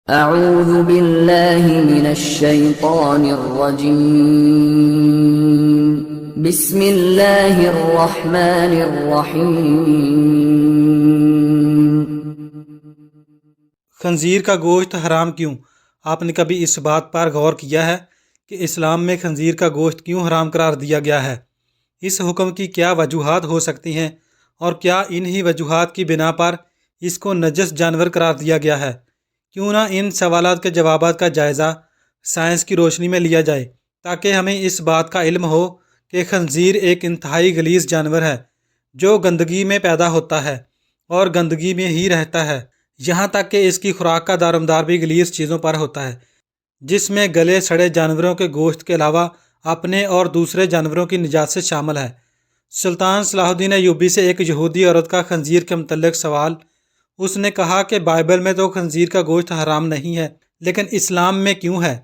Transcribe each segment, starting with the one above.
اعوذ باللہ من الشیطان الرجیم بسم اللہ الرحمن الرحیم۔ خنزیر کا گوشت حرام کیوں؟ آپ نے کبھی اس بات پر غور کیا ہے کہ اسلام میں خنزیر کا گوشت کیوں حرام قرار دیا گیا ہے؟ اس حکم کی کیا وجوہات ہو سکتی ہیں اور کیا انہی وجوہات کی بنا پر اس کو نجس جانور قرار دیا گیا ہے؟ کیوں نہ ان سوالات کے جوابات کا جائزہ سائنس کی روشنی میں لیا جائے تاکہ ہمیں اس بات کا علم ہو کہ خنزیر ایک انتہائی غلیظ جانور ہے جو گندگی میں پیدا ہوتا ہے اور گندگی میں ہی رہتا ہے، یہاں تک کہ اس کی خوراک کا دارومدار بھی غلیظ چیزوں پر ہوتا ہے، جس میں گلے سڑے جانوروں کے گوشت کے علاوہ اپنے اور دوسرے جانوروں کی نجاست شامل ہے۔ سلطان صلاح الدین ایوبی سے ایک یہودی عورت کا خنزیر کے متعلق سوال۔ اس نے کہا کہ بائبل میں تو خنزیر کا گوشت حرام نہیں ہے، لیکن اسلام میں کیوں ہے؟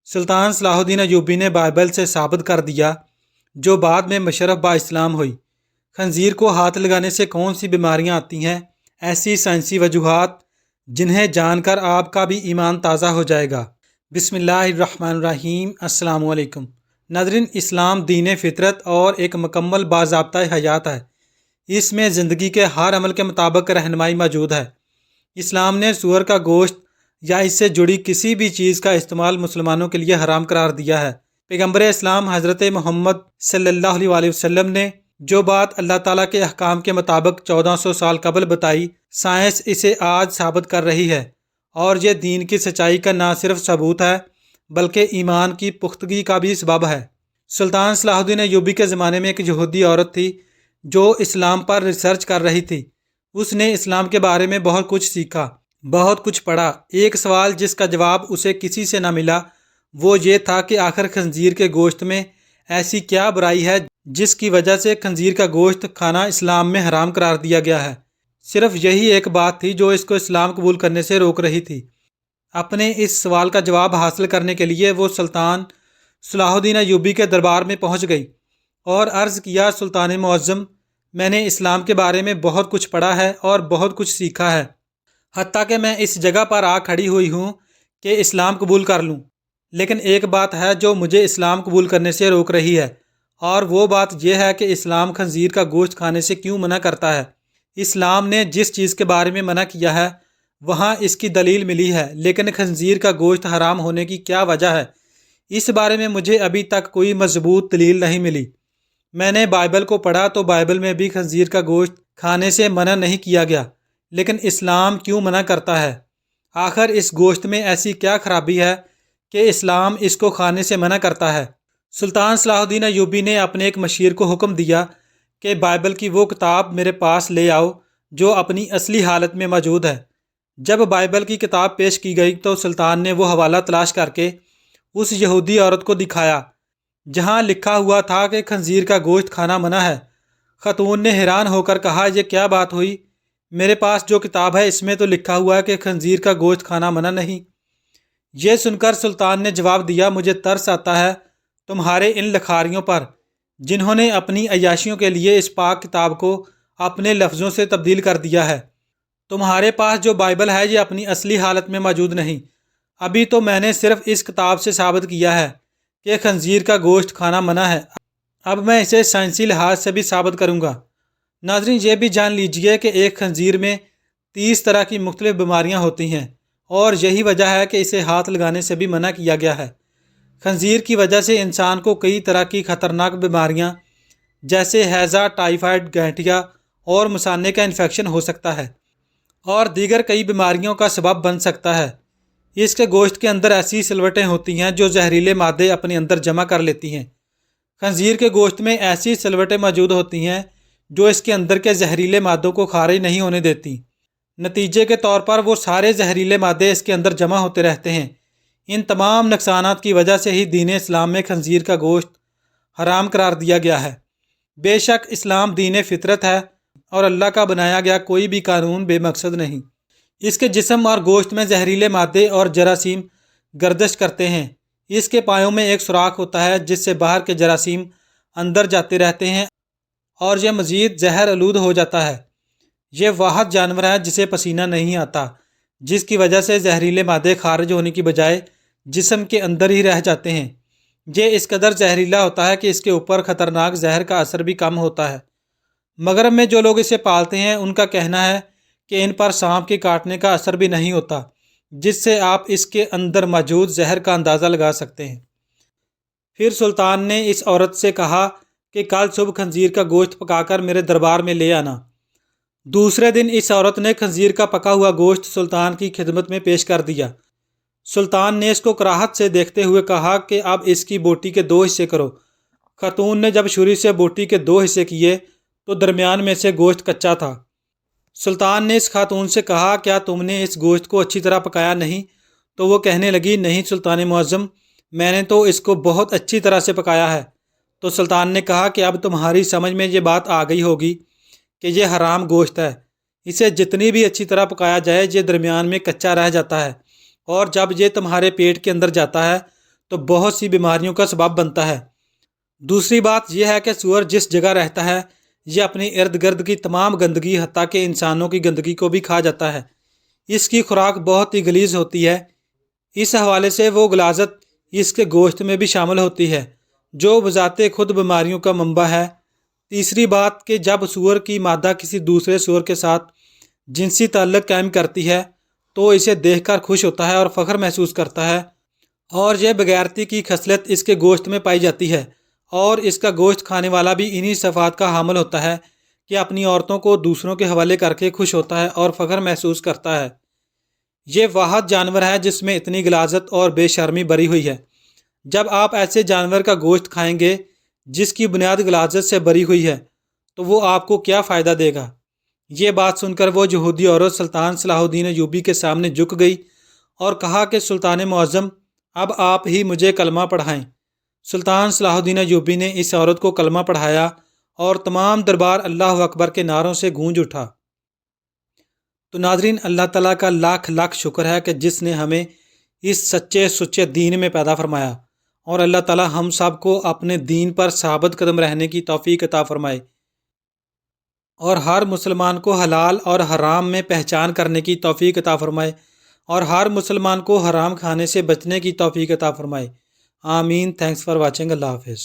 سلطان صلاح الدین ایوبی نے بائبل سے ثابت کر دیا، جو بعد میں مشرف با اسلام ہوئی۔ خنزیر کو ہاتھ لگانے سے کون سی بیماریاں آتی ہیں؟ ایسی سائنسی وجوہات جنہیں جان کر آپ کا بھی ایمان تازہ ہو جائے گا۔ بسم اللہ الرحمن الرحیم۔ السلام علیکم ناظرین، اسلام دین فطرت اور ایک مکمل باضابطہ حیات ہے۔ اس میں زندگی کے ہر عمل کے مطابق رہنمائی موجود ہے۔ اسلام نے سور کا گوشت یا اس سے جڑی کسی بھی چیز کا استعمال مسلمانوں کے لیے حرام قرار دیا ہے۔ پیغمبر اسلام حضرت محمد صلی اللہ علیہ وسلم نے جو بات اللہ تعالیٰ کے احکام کے مطابق 1400 سال قبل بتائی، سائنس اسے آج ثابت کر رہی ہے، اور یہ دین کی سچائی کا نہ صرف ثبوت ہے بلکہ ایمان کی پختگی کا بھی سبب ہے۔ سلطان صلاح الدین ایوبی کے زمانے میں ایک یہودی عورت تھی جو اسلام پر ریسرچ کر رہی تھی۔ اس نے اسلام کے بارے میں بہت کچھ سیکھا، بہت کچھ پڑھا۔ ایک سوال جس کا جواب اسے کسی سے نہ ملا وہ یہ تھا کہ آخر خنزیر کے گوشت میں ایسی کیا برائی ہے جس کی وجہ سے خنزیر کا گوشت کھانا اسلام میں حرام قرار دیا گیا ہے۔ صرف یہی ایک بات تھی جو اس کو اسلام قبول کرنے سے روک رہی تھی۔ اپنے اس سوال کا جواب حاصل کرنے کے لیے وہ سلطان صلاح الدین ایوبی کے دربار میں پہنچ گئی اور عرض کیا، سلطان معظم، میں نے اسلام کے بارے میں بہت کچھ پڑھا ہے اور بہت کچھ سیکھا ہے، حتیٰ کہ میں اس جگہ پر آ کھڑی ہوئی ہوں کہ اسلام قبول کر لوں، لیکن ایک بات ہے جو مجھے اسلام قبول کرنے سے روک رہی ہے، اور وہ بات یہ ہے کہ اسلام خنزیر کا گوشت کھانے سے کیوں منع کرتا ہے۔ اسلام نے جس چیز کے بارے میں منع کیا ہے وہاں اس کی دلیل ملی ہے، لیکن خنزیر کا گوشت حرام ہونے کی کیا وجہ ہے، اس بارے میں مجھے ابھی تک کوئی مضبوط دلیل نہیں ملی۔ میں نے بائبل کو پڑھا تو بائبل میں بھی خنزیر کا گوشت کھانے سے منع نہیں کیا گیا، لیکن اسلام کیوں منع کرتا ہے؟ آخر اس گوشت میں ایسی کیا خرابی ہے کہ اسلام اس کو کھانے سے منع کرتا ہے؟ سلطان صلاح الدین ایوبی نے اپنے ایک مشیر کو حکم دیا کہ بائبل کی وہ کتاب میرے پاس لے آؤ جو اپنی اصلی حالت میں موجود ہے۔ جب بائبل کی کتاب پیش کی گئی تو سلطان نے وہ حوالہ تلاش کر کے اس یہودی عورت کو دکھایا جہاں لکھا ہوا تھا کہ خنزیر کا گوشت کھانا منع ہے۔ خاتون نے حیران ہو کر کہا، یہ کیا بات ہوئی؟ میرے پاس جو کتاب ہے اس میں تو لکھا ہوا ہے کہ خنزیر کا گوشت کھانا منع نہیں۔ یہ سن کر سلطان نے جواب دیا، مجھے ترس آتا ہے تمہارے ان لکھاریوں پر جنہوں نے اپنی عیاشیوں کے لیے اس پاک کتاب کو اپنے لفظوں سے تبدیل کر دیا ہے۔ تمہارے پاس جو بائبل ہے یہ اپنی اصلی حالت میں موجود نہیں۔ ابھی تو میں نے صرف اس کتاب سے ثابت کیا ہے کہ خنزیر کا گوشت کھانا منع ہے، اب میں اسے سائنسی لحاظ سے بھی ثابت کروں گا۔ ناظرین، یہ بھی جان لیجئے کہ ایک خنزیر میں 30 طرح کی مختلف بیماریاں ہوتی ہیں، اور یہی وجہ ہے کہ اسے ہاتھ لگانے سے بھی منع کیا گیا ہے۔ خنزیر کی وجہ سے انسان کو کئی طرح کی خطرناک بیماریاں جیسے ہیضہ، ٹائیفائڈ، گٹھیا اور مثانے کا انفیکشن ہو سکتا ہے، اور دیگر کئی بیماریوں کا سبب بن سکتا ہے۔ اس کے گوشت کے اندر ایسی سلوٹیں ہوتی ہیں جو زہریلے مادے اپنے اندر جمع کر لیتی ہیں۔ خنزیر کے گوشت میں ایسی سلوٹیں موجود ہوتی ہیں جو اس کے اندر کے زہریلے مادوں کو خارج نہیں ہونے دیتی۔ نتیجے کے طور پر وہ سارے زہریلے مادے اس کے اندر جمع ہوتے رہتے ہیں۔ ان تمام نقصانات کی وجہ سے ہی دین اسلام میں خنزیر کا گوشت حرام قرار دیا گیا ہے۔ بے شک اسلام دین فطرت ہے اور اللہ کا بنایا گیا کوئی بھی قانون بے مقصد نہیں۔ اس کے جسم اور گوشت میں زہریلے مادے اور جراثیم گردش کرتے ہیں۔ اس کے پایوں میں ایک سوراخ ہوتا ہے جس سے باہر کے جراثیم اندر جاتے رہتے ہیں اور یہ مزید زہر آلود ہو جاتا ہے۔ یہ واحد جانور ہے جسے پسینہ نہیں آتا، جس کی وجہ سے زہریلے مادے خارج ہونے کی بجائے جسم کے اندر ہی رہ جاتے ہیں۔ یہ اس قدر زہریلا ہوتا ہے کہ اس کے اوپر خطرناک زہر کا اثر بھی کم ہوتا ہے۔ مغرب میں جو لوگ اسے پالتے ہیں ان کا کہنا ہے کہ ان پر سانپ کے کاٹنے کا اثر بھی نہیں ہوتا، جس سے آپ اس کے اندر موجود زہر کا اندازہ لگا سکتے ہیں۔ پھر سلطان نے اس عورت سے کہا کہ کل صبح خنزیر کا گوشت پکا کر میرے دربار میں لے آنا۔ دوسرے دن اس عورت نے خنزیر کا پکا ہوا گوشت سلطان کی خدمت میں پیش کر دیا۔ سلطان نے اس کو کراہت سے دیکھتے ہوئے کہا کہ اب اس کی بوٹی کے 2 حصے کرو۔ خاتون نے جب چھری سے بوٹی کے 2 حصے کیے تو درمیان میں سے گوشت کچا تھا۔ سلطان نے اس خاتون سے کہا کیا تم نے اس گوشت کو اچھی طرح پکایا نہیں؟ تو وہ کہنے لگی نہیں سلطان معظم، میں نے تو اس کو بہت اچھی طرح سے پکایا ہے۔ تو سلطان نے کہا کہ اب تمہاری سمجھ میں یہ بات آ گئی ہوگی کہ یہ حرام گوشت ہے، اسے جتنی بھی اچھی طرح پکایا جائے یہ درمیان میں کچا رہ جاتا ہے، اور جب یہ تمہارے پیٹ کے اندر جاتا ہے تو بہت سی بیماریوں کا سبب بنتا ہے۔ دوسری بات یہ ہے کہ سور جس جگہ رہتا ہے یہ اپنی ارد گرد کی تمام گندگی حتیٰ کہ انسانوں کی گندگی کو بھی کھا جاتا ہے۔ اس کی خوراک بہت ہی غلیظ ہوتی ہے، اس حوالے سے وہ غلاظت اس کے گوشت میں بھی شامل ہوتی ہے جو بذات خود بیماریوں کا منبع ہے۔ تیسری بات کہ جب سور کی مادہ کسی دوسرے سور کے ساتھ جنسی تعلق قائم کرتی ہے تو اسے دیکھ کر خوش ہوتا ہے اور فخر محسوس کرتا ہے، اور یہ بغیرتی کی خصلت اس کے گوشت میں پائی جاتی ہے، اور اس کا گوشت کھانے والا بھی انہی صفات کا حامل ہوتا ہے کہ اپنی عورتوں کو دوسروں کے حوالے کر کے خوش ہوتا ہے اور فخر محسوس کرتا ہے۔ یہ واحد جانور ہے جس میں اتنی غلاظت اور بے شرمی بری ہوئی ہے۔ جب آپ ایسے جانور کا گوشت کھائیں گے جس کی بنیاد غلاظت سے بری ہوئی ہے تو وہ آپ کو کیا فائدہ دے گا؟ یہ بات سن کر وہ یہودی عورت سلطان صلاح الدین ایوبی کے سامنے جھک گئی اور کہا کہ سلطان معظم اب آپ ہی مجھے کلمہ پڑھائیں۔ سلطان صلاح الدین ایوبی نے اس عورت کو کلمہ پڑھایا اور تمام دربار اللہ اکبر کے نعروں سے گونج اٹھا۔ تو ناظرین، اللہ تعالیٰ کا لاکھ لاکھ شکر ہے کہ جس نے ہمیں اس سچے سچے دین میں پیدا فرمایا، اور اللہ تعالیٰ ہم سب کو اپنے دین پر ثابت قدم رہنے کی توفیق عطا فرمائے، اور ہر مسلمان کو حلال اور حرام میں پہچان کرنے کی توفیق عطا فرمائے، اور ہر مسلمان کو حرام کھانے سے بچنے کی توفیق عطا فرمائے۔ آمین۔ Thanks for watching. اللہ حافظ۔